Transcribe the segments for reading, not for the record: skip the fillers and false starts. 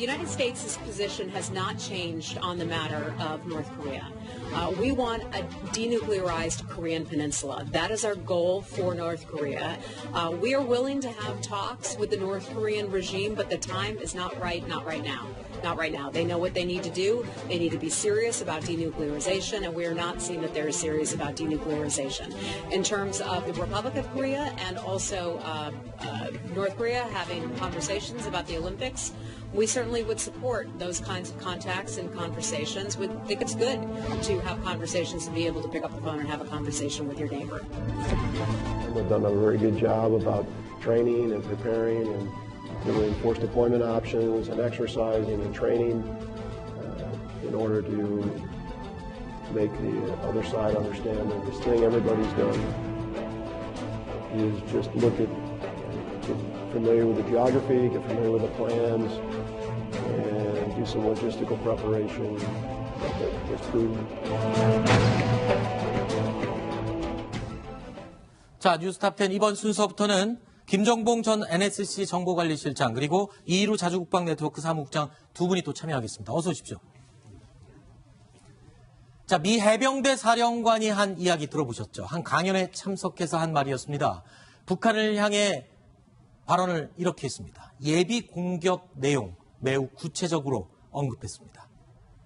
United States' position has not changed on the matter of North Korea. We want a denuclearized Korean peninsula. That is our goal for North Korea. We are willing to have talks with the North Korean regime, but the time is not right now. Not right now. They know what they need to do. They need to be serious about denuclearization, and we are not seeing that they're serious about denuclearization. In terms of the Republic of Korea and also North Korea having conversations about the Olympics, we certainly would support those kinds of contacts and conversations. We think it's good to have conversations and be able to pick up the phone and have a conversation with your neighbor. We've done a very good job about training and preparing and doing forced deployment options and exercising and training in order to make the other side understand that this thing everybody's done is just look at, get familiar with the geography, get familiar with the plans, and do some logistical preparation that's proven. 자, 뉴스탑10 이번 순서부터는 김정봉 전 NSC 정보관리실장 그리고 이희루 자주국방네트워크 사무국장 두 분이 또 참여하겠습니다. 어서 오십시오. 자, 미 해병대 사령관이 한 이야기 들어보셨죠? 한 강연에 참석해서 한 말이었습니다. 북한을 향해 발언을 이렇게 했습니다. 예비 공격 내용 매우 구체적으로 언급했습니다.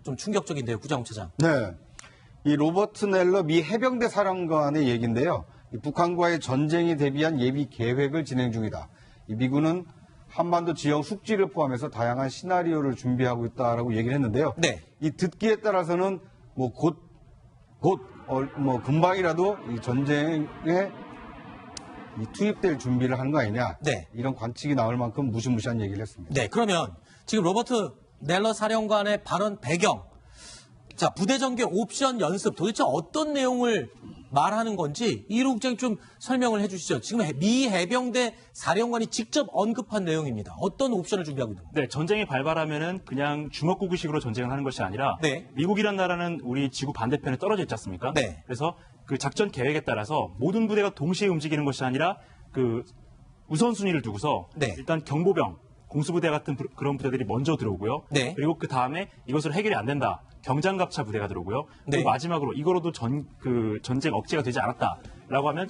좀 충격적인데요, 구자홍 차장. 네, 이 로버트 넬러 미 해병대 사령관의 얘기인데요. 이 북한과의 전쟁에 대비한 예비 계획을 진행 중이다. 이 미군은 한반도 지역 숙지를 포함해서 다양한 시나리오를 준비하고 있다라고 얘기를 했는데요. 네. 이 듣기에 따라서는 뭐 금방이라도 이 전쟁에 이 투입될 준비를 하는 거 아니냐. 네. 이런 관측이 나올 만큼 무시무시한 얘기를 했습니다. 네, 그러면 지금 로버트 넬러 사령관의 발언 배경, 자, 부대 전개 옵션 연습 도대체 어떤 내용을 말하는 건지 이희루 국장이 좀 설명을 해주시죠. 지금 미 해병대 사령관이 직접 언급한 내용입니다. 어떤 옵션을 준비하고 있는 건가요? 네, 전쟁이 발발하면은 그냥 주먹구구식으로 전쟁을 하는 것이 아니라 네. 미국이란 나라는 우리 지구 반대편에 떨어져 있지 않습니까? 네. 그래서 그 작전 계획에 따라서 모든 부대가 동시에 움직이는 것이 아니라 그 우선순위를 두고서 네. 일단 경보병, 공수부대 같은 그런 부대들이 먼저 들어오고요. 네. 그리고 그 다음에 이것으로 해결이 안 된다. 경장갑차 부대가 들어오고요. 네. 그리고 마지막으로 이거로도 전쟁 억제가 되지 않았다라고 하면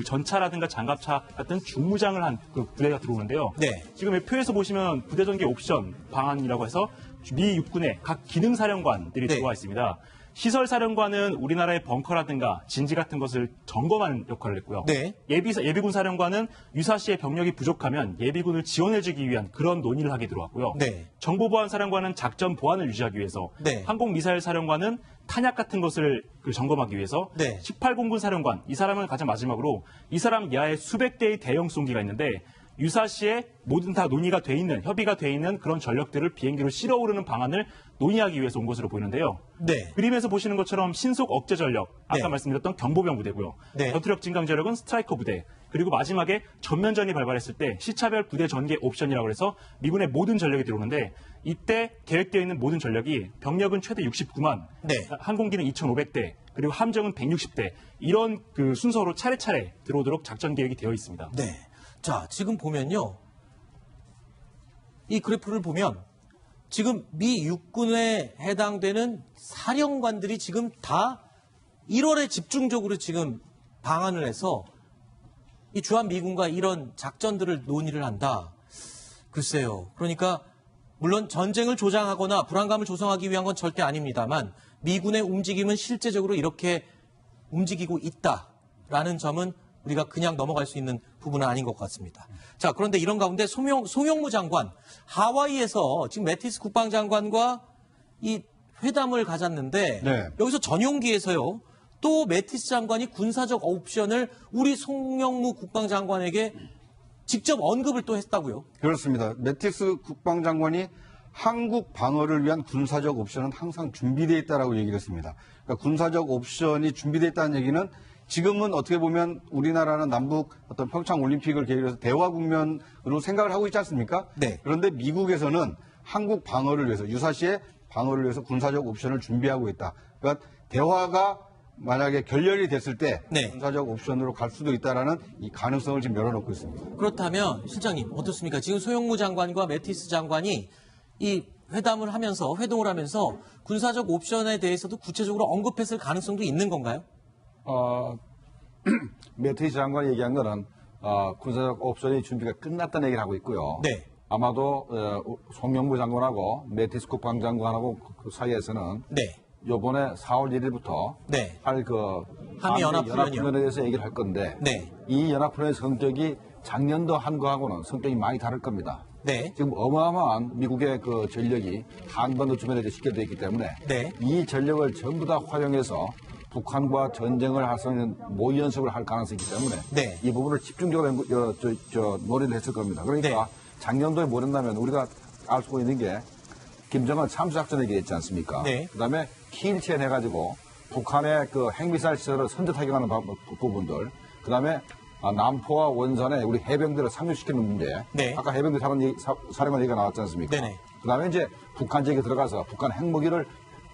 전차라든가 장갑차 같은 중무장을 한 그 부대가 들어오는데요. 네. 지금 표에서 보시면 부대 전개 옵션 방안이라고 해서 미 육군의 각 기능 사령관들이 네. 들어와 있습니다. 시설 사령관은 우리나라의 벙커라든가 진지 같은 것을 점검하는 역할을 했고요. 네. 예비군 사령관은 유사시에 병력이 부족하면 예비군을 지원해주기 위한 그런 논의를 하게 들어왔고요. 네. 정보보안 사령관은 작전 보안을 유지하기 위해서, 네. 항공미사일 사령관은 탄약 같은 것을 점검하기 위해서, 네. 18공군 사령관, 이 사람은 가장 마지막으로 이 사람 이하에 수백 대의 대형 쏘기가 있는데 유사시에 모든 다 논의가 돼 있는, 협의가 돼 있는 그런 전력들을 비행기로 실어 오르는 방안을 논의하기 위해서 온 것으로 보이는데요. 네. 그림에서 보시는 것처럼 신속 억제 전력, 아까 네. 말씀드렸던 경보병 부대고요. 네. 전투력 증강 전력은 스트라이커 부대, 그리고 마지막에 전면전이 발발했을 때 시차별 부대 전개 옵션이라고 해서 미군의 모든 전력이 들어오는데 이때 계획되어 있는 모든 전력이 병력은 최대 69만, 네. 항공기는 2,500대, 그리고 함정은 160대, 이런 그 순서로 차례차례 들어오도록 작전 계획이 되어 있습니다. 네. 자, 지금 보면요. 이 그래프를 보면 지금 미 육군에 해당되는 사령관들이 지금 다 1월에 집중적으로 지금 방안을 해서 이 주한미군과 이런 작전들을 논의를 한다. 글쎄요. 그러니까 물론 전쟁을 조장하거나 불안감을 조성하기 위한 건 절대 아닙니다만 미군의 움직임은 실제적으로 이렇게 움직이고 있다라는 점은 우리가 그냥 넘어갈 수 있는 부분은 아닌 것 같습니다. 자, 그런데 이런 가운데 송영무 장관, 하와이에서 지금 매티스 국방장관과 이 회담을 가졌는데 네. 여기서 전용기에서요. 또 매티스 장관이 군사적 옵션을 우리 송영무 국방장관에게 직접 언급을 또 했다고요? 그렇습니다. 매티스 국방장관이 한국 방어를 위한 군사적 옵션은 항상 준비되어 있다라고 얘기를 했습니다. 그러니까 군사적 옵션이 준비되어 있다는 얘기는 지금은 어떻게 보면 우리나라는 남북 어떤 평창 올림픽을 계기로 해서 대화 국면으로 생각을 하고 있지 않습니까? 네. 그런데 미국에서는 한국 방어를 위해서 유사시에 방어를 위해서 군사적 옵션을 준비하고 있다. 그러니까 대화가 만약에 결렬이 됐을 때 네. 군사적 옵션으로 갈 수도 있다라는 이 가능성을 지금 열어놓고 있습니다. 그렇다면 실장님 어떻습니까? 지금 소영무 장관과 매티스 장관이 이 회담을 하면서 회동을 하면서 군사적 옵션에 대해서도 구체적으로 언급했을 가능성도 있는 건가요? 매트리스 장관이 얘기한 거는 군사적 옵션의 준비가 끝났다는 얘기를 하고 있고요. 네. 아마도 송영무 장관하고 매트리스 국방장관하고 그 사이에서는 네. 요번에 4월 1일부터 네. 할 그 한미 연합훈련에 대해서 얘기를 할 건데 네. 이 연합훈련의 성격이 작년도 한 거하고는 성격이 많이 다를 겁니다. 네. 지금 어마어마한 미국의 그 전력이 한반도 주변에 식결되어 있기 때문에 네. 이 전력을 전부 다 활용해서 북한과 전쟁을 할 수 있는 모의 연습을 할 가능성이 있기 때문에 네. 이 부분을 집중적으로 논의를 했을 겁니다. 그러니까 네. 작년도에 뭐랬냐면 우리가 알 수 있는 게 김정은 참수작전 얘기했지 않습니까? 네. 그다음에 키일체인 해가지고 북한의 그 핵미사일 시설을 선제타격하는 부분들, 그다음에 남포와 원산에 우리 해병들을 상륙시키는 문제. 네. 아까 해병대 사령관 얘기가 나왔지 않습니까? 네네. 그다음에 이제 북한 지역에 들어가서 북한 핵무기를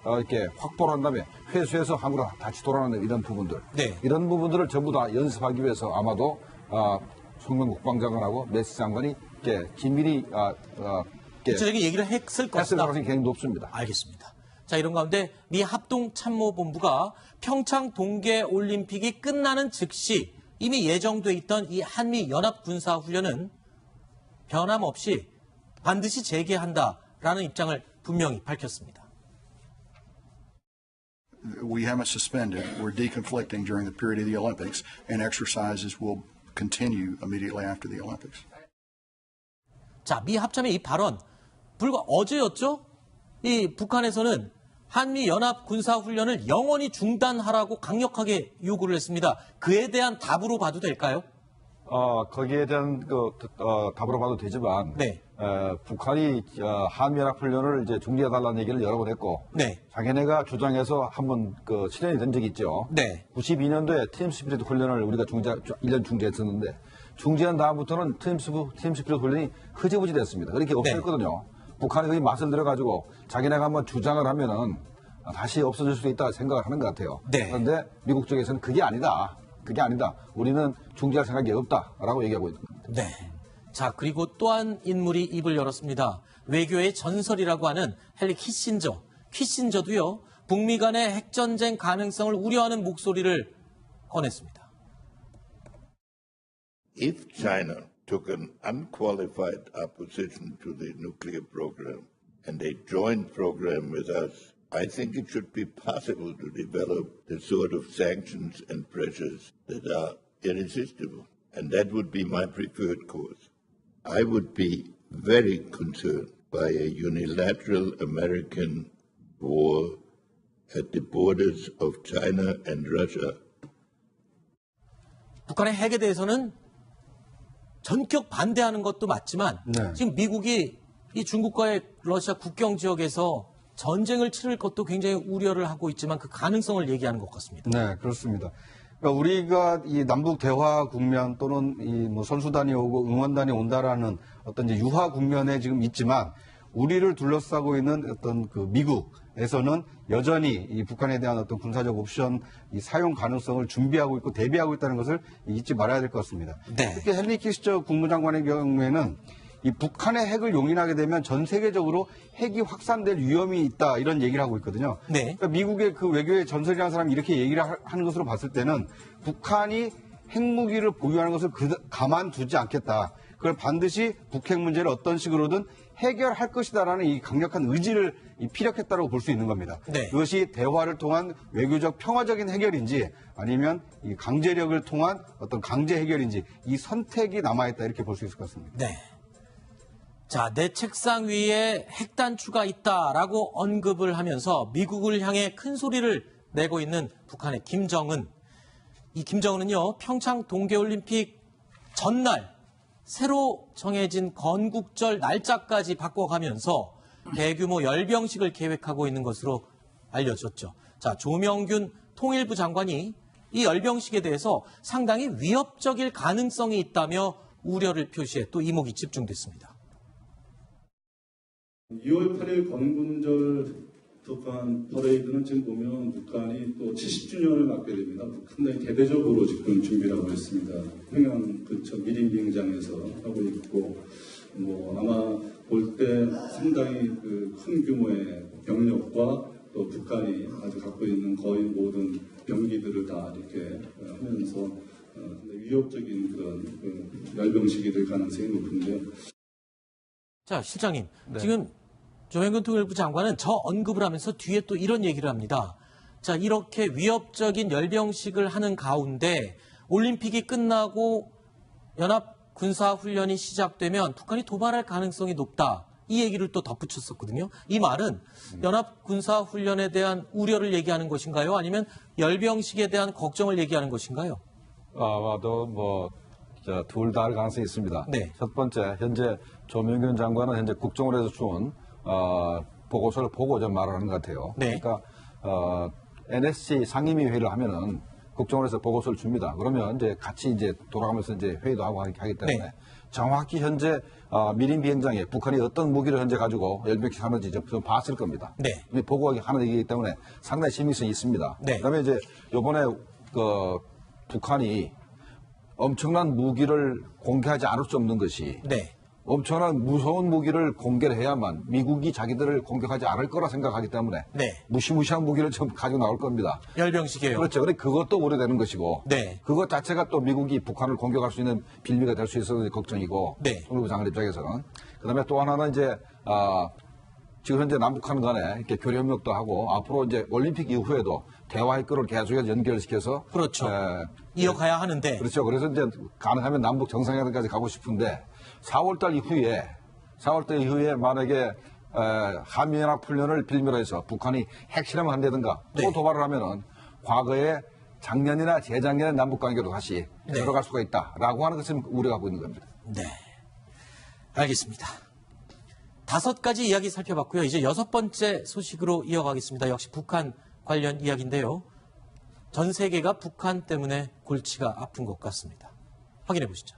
이렇게 확보를 한 다음에 회수해서 한국으로 다시 돌아오는 이런 부분들. 네. 이런 부분들을 전부 다 연습하기 위해서 아마도 송명 국방장관하고 매스 장관이 이렇게 긴밀히 구체적인 얘기를 했을 했을 것이다. 가능성이 굉장히 높습니다. 알겠습니다. 자, 이런 가운데 미 합동참모본부가 평창 동계올림픽이 끝나는 즉시 이미 예정돼 있던 이 한미 연합군사훈련은 변함없이 반드시 재개한다라는 입장을 분명히 밝혔습니다. We haven't suspended. We're deconflicting during the period of the Olympics, and exercises will continue immediately after the Olympics. 자, 미 합참의 이 발언, 불과 어제였죠? 이 북한에서는 한미 연합 군사훈련을 영원히 중단하라고 강력하게 요구를 했습니다. 그에 대한 답으로 봐도 될까요? 거기에 대한 답으로 봐도 되지만, 네. 북한이 한미연합훈련을 이제 중지해달라는 얘기를 여러 번 했고, 네. 자기네가 주장해서 한번 실현이 된 적이 있죠. 네. 92년도에 팀 스피릿 훈련을 우리가 1년 중지했었는데, 중지한 다음부터는 팀 스피릿 훈련이 흐지부지 됐습니다. 그렇게 없어졌거든요. 북한이 거기 맛을 들어가지고 자기네가 한번 주장을 하면은 다시 없어질 수도 있다 생각을 하는 것 같아요. 네. 그런데 미국 쪽에서는 그게 아니다. 우리는 중지할 생각이 없다라고 얘기하고 있는 겁니다. 네. 자, 그리고 또 한 인물이 입을 열었습니다. 외교의 전설이라고 하는 헨리 키신저. 키신저도요, 북미 간의 핵전쟁 가능성을 우려하는 목소리를 꺼냈습니다. If China took an unqualified opposition to the nuclear program and a joint program with us, I think it should be possible to develop the sort of sanctions and pressures that are irresistible. And that would be my preferred course. I would be very concerned by a unilateral American war at the borders of China and Russia. 북한의 핵에 대해서는 전격 반대하는 것도 맞지만 네. 지금 미국이 이 중국과의 러시아 국경 지역에서 전쟁을 치를 것도 굉장히 우려를 하고 있지만 그 가능성을 얘기하는 것 같습니다. 네, 그렇습니다. 그러니까 우리가 이 남북 대화 국면 또는 이 선수단이 오고 응원단이 온다라는 어떤 이제 유화 국면에 지금 있지만 우리를 둘러싸고 있는 어떤 그 미국에서는 여전히 이 북한에 대한 어떤 군사적 옵션 이 사용 가능성을 준비하고 있고 대비하고 있다는 것을 잊지 말아야 될 것 같습니다. 네. 특히 헨리 키시저 국무장관의 경우에는 이 북한의 핵을 용인하게 되면 전 세계적으로 핵이 확산될 위험이 있다 이런 얘기를 하고 있거든요. 네. 그러니까 미국의 그 외교의 전설이라는 사람이 이렇게 얘기를 하는 것으로 봤을 때는 북한이 핵무기를 보유하는 것을 가만두지 않겠다. 그걸 반드시 북핵 문제를 어떤 식으로든 해결할 것이다라는 이 강력한 의지를 피력했다고 볼 수 있는 겁니다. 네. 그것이 대화를 통한 외교적 평화적인 해결인지 아니면 이 강제력을 통한 어떤 강제 해결인지 이 선택이 남아있다 이렇게 볼 수 있을 것 같습니다. 네. 자, 내 책상 위에 핵단추가 있다라고 언급을 하면서 미국을 향해 큰 소리를 내고 있는 북한의 김정은. 이 김정은은요, 평창 동계올림픽 전날 새로 정해진 건국절 날짜까지 바꿔가면서 대규모 열병식을 계획하고 있는 것으로 알려졌죠. 자, 조명균 통일부 장관이 이 열병식에 대해서 상당히 위협적일 가능성이 있다며 우려를 표시해 또 이목이 집중됐습니다. 2월 8일 건군절 북한 퍼레이드는 지금 보면 북한이 또 70주년을 맞게 됩니다. 상당히 대대적으로 지금 준비를 하고 있습니다. 평양 근처 미림 비행장에서 하고 있고, 아마 볼 때 상당히 큰 규모의 병력과 또 북한이 아주 갖고 있는 거의 모든 병기들을 다 이렇게 하면서 위협적인 그런 열병식이 될 가능성이 높은데요. 자, 실장님. 지금 조현근 통일부 장관은 저 언급을 하면서 뒤에 또 이런 얘기를 합니다. 자, 이렇게 위협적인 열병식을 하는 가운데 올림픽이 끝나고 연합 군사훈련이 시작되면 북한이 도발할 가능성이 높다. 이 얘기를 또 덧붙였었거든요. 이 말은 연합 군사훈련에 대한 우려를 얘기하는 것인가요? 아니면 열병식에 대한 걱정을 얘기하는 것인가요? 아마도 둘 다 할 가능성이 있습니다. 네. 첫 번째, 현재 조명균 장관은 현재 국정원에서 준 보고서를 보고 좀 말하는 것 같아요. 네. 그러니까 NSC 상임위 회의를 하면은 국정원에서 보고서를 줍니다. 그러면 이제 같이 이제 돌아가면서 이제 회의도 하고 하기 때문에 네. 정확히 현재 미림 비행장에 북한이 어떤 무기를 현재 가지고 열병식 하는지 좀 봤을 겁니다. 네. 보고하는 얘기이기 때문에 상당히 신빙성이 있습니다. 네. 그다음에 이제 이번에 북한이 엄청난 무기를 공개하지 않을 수 없는 것이 네. 엄청난 무서운 무기를 공개를 해야만 미국이 자기들을 공격하지 않을 거라 생각하기 때문에 네. 무시무시한 무기를 좀 가지고 나올 겁니다. 열병식이에요. 그렇죠. 그런데 그것도 우려되는 것이고 네. 그것 자체가 또 미국이 북한을 공격할 수 있는 빌미가 될 수 있어서 걱정이고 네. 통일부 장관 입장에서는 그다음에 또 하나는 이제 지금 현재 남북한 간에 이렇게 교류 협력도 하고 앞으로 이제 올림픽 이후에도 대화의 끈을 계속해서 연결시켜서 그렇죠. 이어가야 하는데 그렇죠. 그래서 이제 가능하면 남북 정상회담까지 가고 싶은데 4월달 이후에 만약에 한미연합훈련을 빌미로 해서 북한이 핵실험을 한다든가 또 네. 도발을 하면은 과거에 작년이나 재작년에 남북관계로 다시 들어갈 수가 있다라고 하는 것을 우려하고 있는 겁니다. 네. 알겠습니다. 5가지 이야기 살펴봤고요. 이제 6번째 소식으로 이어가겠습니다. 역시 북한 관련 이야기인데요. 전 세계가 북한 때문에 골치가 아픈 것 같습니다. 확인해 보시죠.